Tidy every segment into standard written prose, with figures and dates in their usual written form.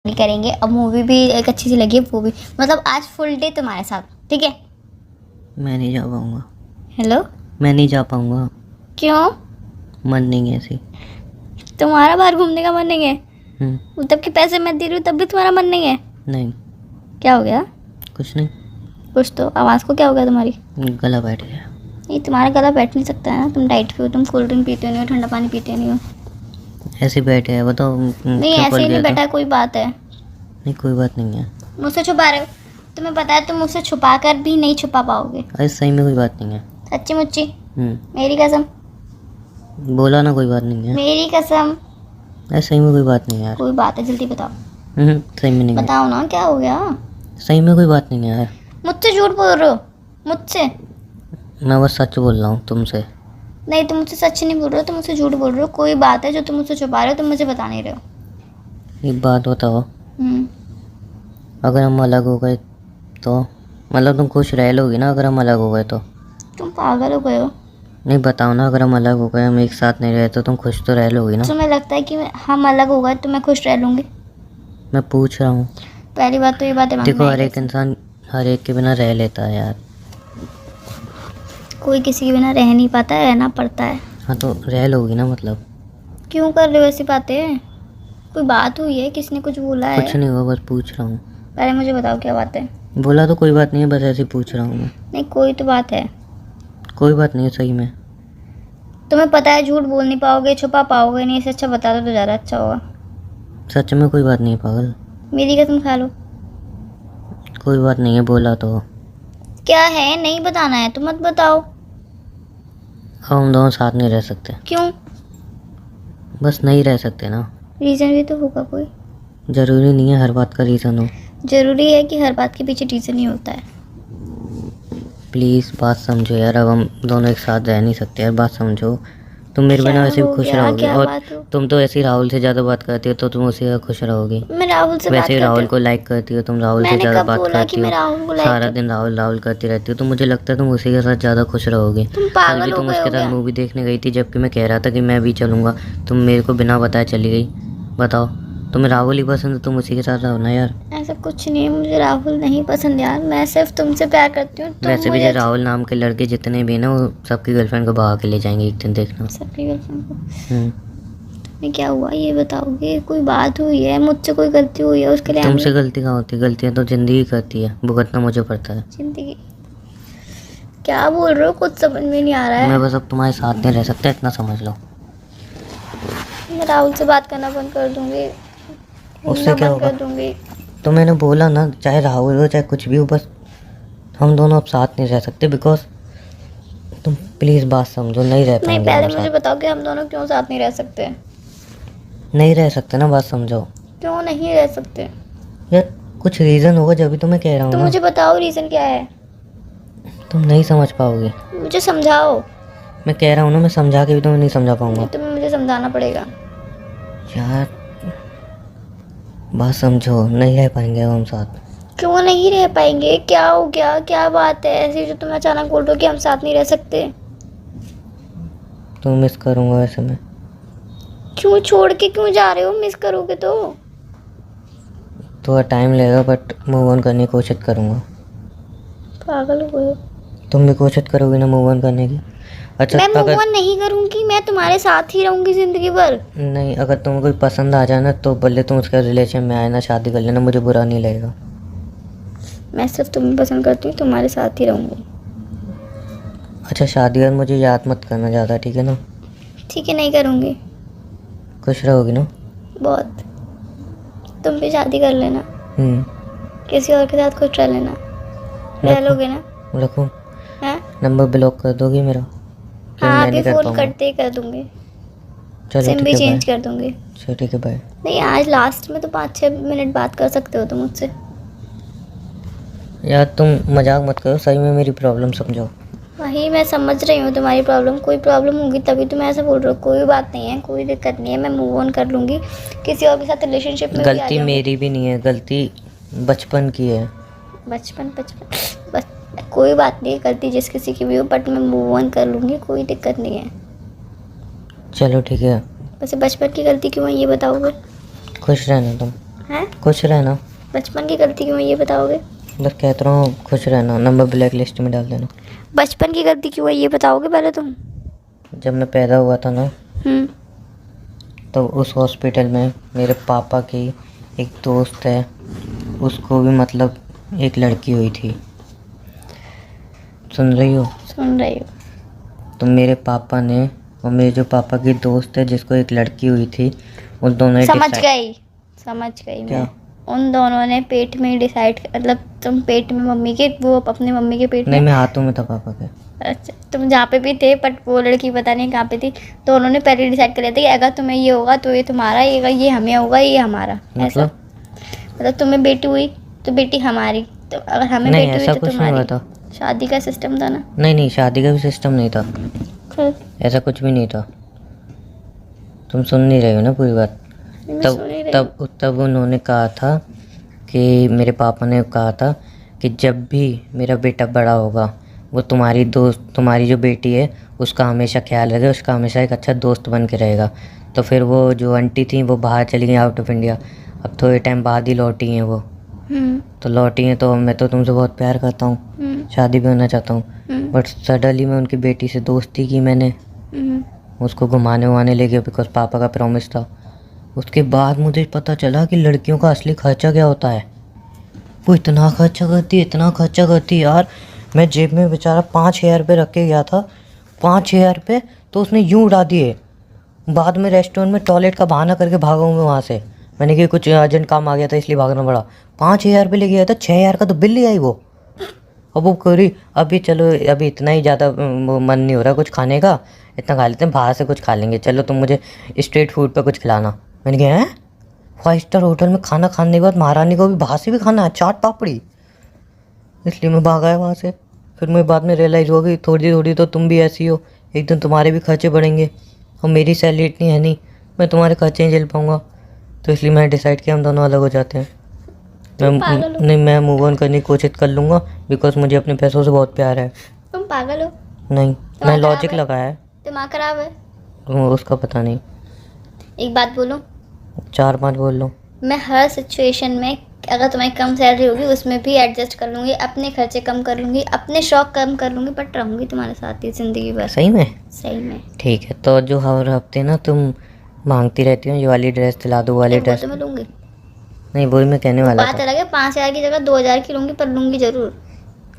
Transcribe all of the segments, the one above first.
करेंगे और मूवी भी एक अच्छी सी लगी है वो भी, मतलब आज फुल डे तुम्हारे साथ, ठीक है? मैं नहीं जा पाऊँगा। हेलो, मैं नहीं जा पाऊँगा, क्यों? मन नहीं है ऐसी। तुम्हारा बाहर घूमने का मन नहीं है? तब के पैसे मैं दे रही हूँ तब भी तुम्हारा मन नहीं है? नहीं, क्या हो गया? कुछ नहीं, कुछ तो। आवाज़ को क्या हो गया तुम्हारी? गला बैठ गया। नहीं, तुम्हारा गला बैठ नहीं सकता है ना, तुम डाइट पे हो, तुम कोल्ड ड्रिंक पीते नहीं हो, ठंडा पानी पीते नहीं हो। ऐसे बैठे है बताओ। नहीं, क्या ऐसे खोल ही नहीं दिया था? बैठा, कोई बात है? नहीं, कोई बात नहीं है। मुझसे छुपा रहे हो? तुम्हें पता है तुम मुझसे छुपा कर भी नहीं छुपा पाओगे। अरे सही में कोई बात नहीं है। सच्ची मुच्ची? हम्म, मेरी कसम, बोला ना कोई बात नहीं है। मेरी कसम। अरे सही में कोई बात नहीं है यार। कोई बात है, जल्दी बताओ। सही में नहीं है। बताओ ना, क्या हो गया? सही में कोई बात नहीं है यार। मुझसे झूठ बोल रहे हो? मुझसे? मैं बस सच बोल रहा हूँ तुमसे। नहीं, तुम मुझसे सच नहीं बोल रहे हो, तुम मुझसे झूठ बोल रहे हो। कोई बात है जो तुम मुझसे छुपा रहे हो, तुम मुझे बता नहीं रहे हो। एक बात बताओ, हम्म, अगर हम अलग हो गए तो मतलब तुम खुश रह लोगी ना? अगर हम अलग हो गए तो तुम पागल हो गए हो? नहीं, बताओ ना, अगर हम अलग हो गए, हम एक साथ नहीं रहे तो तुम खुश तो रह लोगी ना? तुम्हें लगता है कि हम अलग हो गए तो मैं खुश रह लूँगी? मैं पूछ रहा हूँ। पहली बात तो ये बात है, देखो, हर एक इंसान हर एक के बिना रह लेता है यार। कोई किसी के बिना रह नहीं पाता है, रहना पड़ता है। हाँ तो रह लोगी ना मतलब? क्यों कर रहे हो ऐसी बातें? कोई बात हुई है? किसने कुछ बोला कुछ है? नहीं हुआ, बस पूछ रहा हूँ। पहले मुझे बताओ क्या बात है। बोला तो कोई बात नहीं है, बस ऐसे ही पूछ रहा हूँ मैं। नहीं, कोई तो बात है। कोई बात नहीं है सही में। तुम्हें पता है झूठ बोल नहीं पाओगे, छुपा पाओगे नहीं, इससे अच्छा बता दो तो ज़्यादा अच्छा होगा। सच में कोई बात नहीं है पागल। मेरी कसम खा लो। कोई बात नहीं है, बोला तो। क्या है? नहीं बताना है तो मत बताओ। हम दोनों साथ नहीं रह सकते। क्यों? बस नहीं रह सकते ना। रीज़न भी तो होगा कोई। ज़रूरी नहीं है हर बात का रीज़न हो। ज़रूरी है कि हर बात के पीछे रीज़न ही होता है। प्लीज़ बात समझो यार, अब हम दोनों एक साथ रह नहीं सकते यार, बात समझो। तुम मेरे बिना वैसे भी हो खुश गया? रहोगे, क्या और बात हो? तुम तो ऐसे ही राहुल से ज़्यादा बात करती हो तो तुम उसी का खुश रहोगी। मैं राहुल से बात वैसे भी करती राहुल हूँ? को लाइक करती हो तुम, राहुल से मैंने ज़्यादा कब बात बोला कि करती मैं हो, राहुल को सारा लाइक? दिन राहुल राहुल करती रहती हो, तो मुझे लगता है तुम उसी के साथ ज़्यादा खुश रहोगी। तुम कल पागल भी हो तुम गए हो उसके साथ क्या? मूवी देखने गई थी, जबकि मैं कह रहा था कि मैं भी चलूँगा, तुम मेरे को बिना बताए चली गई। बताओ, तुम्हें राहुल ही पसंद है, तुम उसी के साथ रहो ना यार। ऐसा कुछ नहीं है, मुझे राहुल नहीं पसंद यार, मैं सिर्फ तुमसे प्यार करती हूँ। तुम वैसे भी मुझे जो राहुल नाम के लड़के जितने भी हैं ना, वो सबकी गर्लफ्रेंड को भगा के ले जाएंगे एक दिन, देखना। सबकी गर्लफ्रेंड को? हम्म, नहीं, क्या हुआ ये बताओगे? कोई बात हुई है? मुझसे कोई गलती हुई है उसके लिए? तुमसे गलती कहाँ होती है? गलतियाँ तो ज़िंदगी करती है, भुगतना मुझे पड़ता है। जिंदगी? क्या बोल रहे हो? कुछ समझ में नहीं आ रहा है। मैं बस अब तुम्हारे साथ नहीं रह सकता, इतना समझ लो। मैं राहुल से बात करना बंद कर दूंगी, उससे घूमना क्या बंद होगा? कर दूंगी। तो मैंने बोला ना, चाहे राहुल हो चाहे कुछ भी हो, बस हम दोनों अब साथ नहीं रह सकते। बिकॉज तुम प्लीज़ बात समझो, नहीं रह नहीं, पाएंगे पहले हम मुझे साथ। बताओ कि हम दोनों क्यों साथ नहीं रह सकते? नहीं रह सकते ना, बात समझो। क्यों नहीं रह सकते? यार कुछ रीज़न होगा जब भी तो मैं कह रहा हूँ तो ना। मुझे बताओ रीज़न क्या है। तुम नहीं समझ पाओगी। मुझे समझाओ। मैं कह रहा हूँ ना, मैं समझा के भी तुम्हें नहीं समझा पाऊंगा। तुम्हें मुझे समझाना पड़ेगा। यार बात समझो, नहीं रह पाएंगे अब हम साथ। क्यों नहीं रह पाएंगे? क्या हो गया? क्या बात है ऐसी जो तुम अचानक बोल रहे हो कि हम साथ नहीं रह सकते? तो मिस करूँगा वैसे मैं। क्यों छोड़ के क्यों जा रहे हो? मिस करोगे तो? थोड़ा टाइम लगेगा, बट मूव ऑन करने की कोशिश करूँगा। पागल हो गए हो? तुम भी कोशिश करोगी ना मूव ऑन करने की? अच्छा, मैं अगर मूव ऑन नहीं करूंगी, मैं तुम्हारे साथ ही रहूंगी जिंदगी भर। नहीं, अगर तुम्हें कोई पसंद आ जाए ना, तो भले तुम उसके रिलेशन में आए ना, शादी कर लेना, मुझे बुरा नहीं लगेगा। मैं सिर्फ तुम्हें पसंद करती हूँ, तुम्हारे साथ ही रहूंगी। अच्छा, शादी और मुझे याद मत करना ज़्यादा, ठीक है ना? ठीक है, नहीं करूंगी। खुश रहोगी ना? बहुत। तुम भी शादी कर लेना, हम्म, किसी और के साथ खुश रह लेना। रह रखूं? लोगे ना? रखूं? हैं? नंबर ब्लॉक कर दोगी मेरा? कि हाँ, मैं अभी नहीं कर फोन पाऊंगा? करते ही कर दूंगी। चलो सिम ठीक भी है, चेंज बाय। कर दूंगी। चलो ठीक है, बाय। नहीं, आज लास्ट में तो 5-6 मिनट बात कर सकते हो तुम मुझसे। यार तुम मजाक मत करो, सही में मेरी प्रॉब्लम समझो। वही मैं समझ रही हूँ तुम्हारी प्रॉब्लम। कोई प्रॉब्लम होगी तभी तुम ऐसे बोल रहे हो। कोई बात नहीं है, कोई दिक्कत नहीं है, मैं मूव ऑन कर लूँगी, किसी और के साथ रिलेशनशिप में भी आ गलती जाऊंगी। मेरी भी नहीं है, गलती बचपन की है। बचपन बस, कोई बात नहीं है, गलती जिस किसी की भी हो, बट मैं मूव ऑन कर लूँगी, कोई दिक्कत नहीं है। चलो ठीक है। वैसे बचपन की गलती क्यों है ये बताओगे? खुश रहना तुम। हैं? खुश रहना। बचपन की गलती क्यों है ये बताओगे? बस कहता रहा हूँ खुश रहना, नंबर ब्लैक लिस्ट में डाल देना। बचपन की गलती क्यों है ये बताओगे पहले तुम? जब मैं पैदा हुआ था ना, हम्म। तो उस हॉस्पिटल में मेरे पापा की एक दोस्त है, उसको भी मतलब एक लड़की हुई थी। सुन रही हो? सुन रही हो? तो मेरे पापा ने और मेरे जो पापा की दोस्त है जिसको एक लड़की हुई थी, उन दोनों ने समझ decide- गई, समझ गई क्या? मैं। उन दोनों ने पेट में डिसाइड, मतलब तुम पेट में मम्मी के, वो अपनी मम्मी के पेट नहीं, में। मैं हाथों में था पापा के। अच्छा, तुम जहाँ पे भी थे, बट वो लड़की पता नहीं कहाँ पे थी। तो उन्होंने पहले डिसाइड कर लिया था कि अगर तुम्हें ये होगा तो ये तुम्हारा, ये हमें होगा, ये हमारा। ऐसा मतलब तुम्हें बेटी हुई तो बेटी हमारी, तो अगर हमें नहीं, बेटी ऐसा हुई तो कुछ नहीं हुआ तुम्हारी। था। शादी का सिस्टम था ना? नहीं, शादी का भी सिस्टम नहीं था, फिर ऐसा कुछ भी नहीं था। तुम सुन नहीं रहे हो ना पूरी बात। मैं तब सुन ही रही तब तब उन्होंने कहा था कि मेरे पापा ने कहा था कि जब भी मेरा बेटा बड़ा होगा, वो तुम्हारी दोस्त, तुम्हारी जो बेटी है उसका हमेशा ख्याल रखेगा, उसका हमेशा एक अच्छा दोस्त बन के रहेगा। तो फिर वो जो आंटी थी वो बाहर चली गई, आउट ऑफ इंडिया। अब थोड़े टाइम बाद ही लौटी हैं वो। तो लौटी हैं तो मैं तो तुमसे बहुत प्यार करता हूँ, शादी भी होना चाहता हूँ, बट सडनली मैं उनकी बेटी से दोस्ती की मैंने, उसको घुमाने वमाने ले गया बिकॉज पापा का प्रॉमिस था। उसके बाद मुझे पता चला कि लड़कियों का असली खर्चा क्या होता है। वो इतना खर्चा करती है, इतना खर्चा करती है यार। मैं जेब में बेचारा 5,000 रुपये रख के गया था, 5,000 रुपये तो उसने यूँ उड़ा दिए। बाद में रेस्टोरेंट में टॉयलेट का बहाना करके भागा हूँ मैं वहाँ से। मैंने कि कुछ अर्जेंट काम आ गया था इसलिए भागना पड़ा। 5,000 रुपये लेके गया था, 6,000 का तो बिल ले आई वो। अब वो करी अभी, चलो अभी इतना ही ज़्यादा मन नहीं हो रहा कुछ खाने का, इतना खा लेते हैं, बाहर से कुछ खा लेंगे, चलो तुम मुझे स्ट्रीट फूड पर कुछ खिलाना। मैंने कहा हैं 5 स्टार होटल में खाना खाने के बाद महारानी को भी बाहर से भी खाना है, चाट पापड़ी। इसलिए मैं भाग आया वहाँ से। फिर मैं बाद में रियलाइज़ हो गई थोड़ी थोड़ी तो तुम भी ऐसी हो, एक दिन तुम्हारे भी खर्चे बढ़ेंगे और मेरी सैलरी इतनी है नहीं, मैं तुम्हारे खर्चे नहीं झेल पाऊँगा। तो इसलिए मैंने डिसाइड किया हम दोनों अलग हो जाते हैं। मैं मूव ऑन करने की कोशिश कर लूँगा बिकॉज मुझे अपने पैसों से बहुत प्यार है। तुम पागल हो? नहीं, दिमाग मैं खराब लॉजिक है? लगाया है, दिमाग खराब है? उसका पता नहीं। एक बात बोलूं, 4-5 बोल लो। मैं हर सिचुएशन में, अगर तुम्हारी कम सैलरी होगी उसमें भी एडजस्ट कर लूँगी, अपने खर्चे कम कर लूँगी, अपने शौक कम कर लूँगी, बट रहूँगी तुम्हारे साथ ही ज़िंदगी भर। सही में? सही में। ठीक है, तो जो हर हफ्ते ना तुम मांगती रहती हो ये वाली ड्रेस दिला दो, वाली वो ड्रेस, तो मैं लूँगी। नहीं वही मैं कहने वाला बात था। अलग है, 5,000 की जगह 2,000 की लूँगी, पर लूँगी जरूर।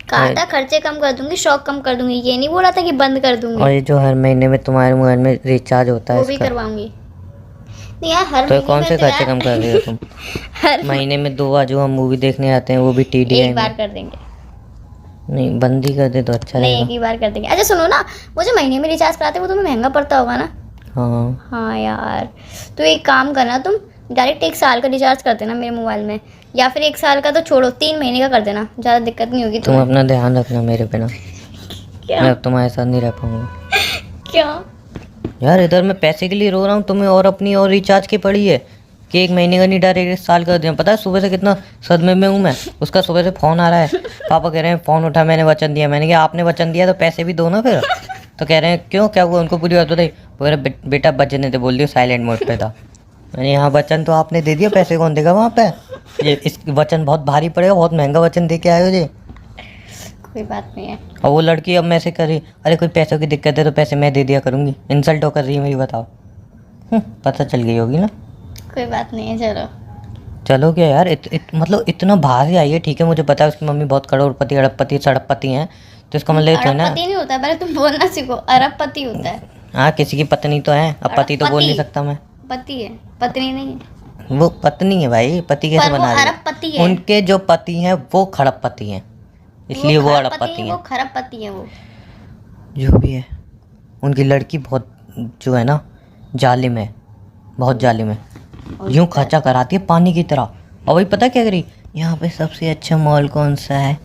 कहा था खर्चे कम कर दूंगी, शौक कम कर दूंगी, ये नहीं बोला था कि बंद कर दूंगी। और ये जो हर महीने में तुम्हारे मोबाइल में रिचार्ज होता है वो भी इसका, करवाऊंगी। नहीं यार, हर तो महीने कौन में से तो खर्चे यार- कम कर रही हो तुम? हर महीने में 2 बार जो हम मूवी देखने आते हैं वो भी TDI एक बार में। कर देंगे। नहीं, बंदी कर दे तो अच्छा नहीं, एक रहेगा। ही बार कर देंगे। अच्छा सुनो ना, वो जो महीने में रिचार्ज कराते हैं वो तुम्हें महंगा पड़ता होगा ना? हाँ, हाँ यार, तो एक काम करना, तुम डायरेक्ट 1 साल का रिचार्ज कर देना मेरे मोबाइल में, या फिर 1 साल का तो छोड़ो, 3 महीने का कर देना, ज़्यादा दिक्कत नहीं होगी तुम तुम्हें। अपना ध्यान रखना मेरे पे ना, क्या? मैं अब तुम्हारे साथ नहीं रह पाऊंगा। क्या? यार इधर मैं पैसे के लिए रो रहा हूँ, तुम्हें और अपनी और रिचार्ज की पड़ी है कि 1 महीने का नहीं डायरेक्ट 1 साल कर दिया। पता है सुबह से कितना सदमे में हूँ मैं। उसका सुबह से फ़ोन आ रहा है, पापा कह रहे हैं फ़ोन उठा, मैंने वचन दिया। मैंने कहा आपने वचन दिया तो पैसे भी दो ना फिर। तो कह रहे हैं क्यों, क्या हुआ? उनको पूरी बात बताई। वो कह रहे बेटा बचने थे, बोल दियो साइलेंट मोड पे था। मैंने यहाँ वचन तो आपने दे दिया, पैसे कौन देगा वहाँ पे? ये इस वचन बहुत भारी पड़ेगा, बहुत महंगा वचन दे के आए हो जी। कोई बात नहीं है। और वो लड़की अब मैसे कर रही, अरे कोई पैसों की दिक्कत है तो पैसे मैं दे दिया करूँगी। इंसल्ट हो कर रही है मेरी, बताओ। पता चल गई होगी ना। कोई बात नहीं है, चलो। चलो क्या यार, मतलब इतना बाहर से आई है, ठीक है मुझे पता है उसकी मम्मी बहुत करोड़पति अड़बपति सड़कपति हैं, तो इसका मतलब ये थोड़ा ना। अरबपति नहीं होता है, पहले तुम बोलना सीखो, अरबपति होता है। हाँ, किसी की पत्नी तो है, अब पति तो बोल नहीं सकता मैं। पति है, पत्नी नहीं है। वो पत्नी है भाई, पति कैसे पर वो बना रही है? अरबपति है। उनके जो पति हैं वो खड़पपति हैं, इसलिए वो अड़बपति वो हैं। खरबपति है वो। जो भी है, उनकी लड़की बहुत जो है ना जालिम है, बहुत जालिम है। यूं खर्चा कराती है पानी की तरह। और वही पता क्या करी, यहाँ पे सबसे अच्छा मॉल कौन सा है,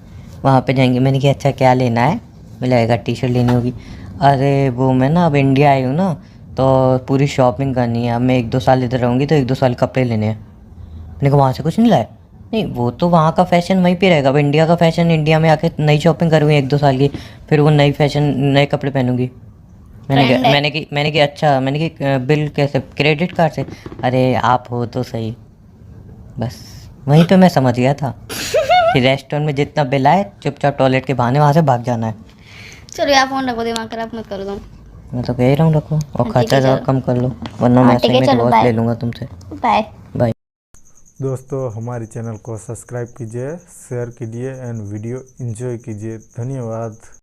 वहाँ पे जाएंगे। मैंने कहा अच्छा क्या लेना है? मैं लगेगा टी-शर्ट लेनी होगी। अरे वो मैं ना अब इंडिया आई हूँ ना, तो पूरी शॉपिंग करनी है। अब मैं 1-2 साल इधर रहूँगी तो 1-2 साल कपड़े लेने हैं। मैंने कहा वहाँ से कुछ नहीं लाए? नहीं, वो तो वहाँ का फैशन वहीं पे रहेगा। अब इंडिया का फैशन इंडिया में आके नई शॉपिंग करूँगी 1-2 साल की, फिर वो नई फैशन नए कपड़े पहनूंगी। मैंने कहा अच्छा, मैंने कहा बिल कैसे, क्रेडिट कार्ड से? अरे आप हो तो सही। बस वहीं तो मैं समझ गया था कि रेस्टोरेंट में जितना बिल आए चुपचाप टॉयलेट के बहाने वहाँ से भाग जाना है। चलो यार फोन रखो, दिमाग खराब मत करो तुम। मैं तो कह रहा हूँ रखो, और ठीक खर्चा है, ज़रा चलो। कम कर लो, वरना हाँ मैं ठीक सही है, में चलो डिवोर्स बाय ले लूँगा तुमसे। बाय। बाय। दोस्तों हमारे चैनल को सब्सक्राइब कीजिए, शेयर कीजिए एंड वीडियो एंजॉय कीजिए। धन्यवाद।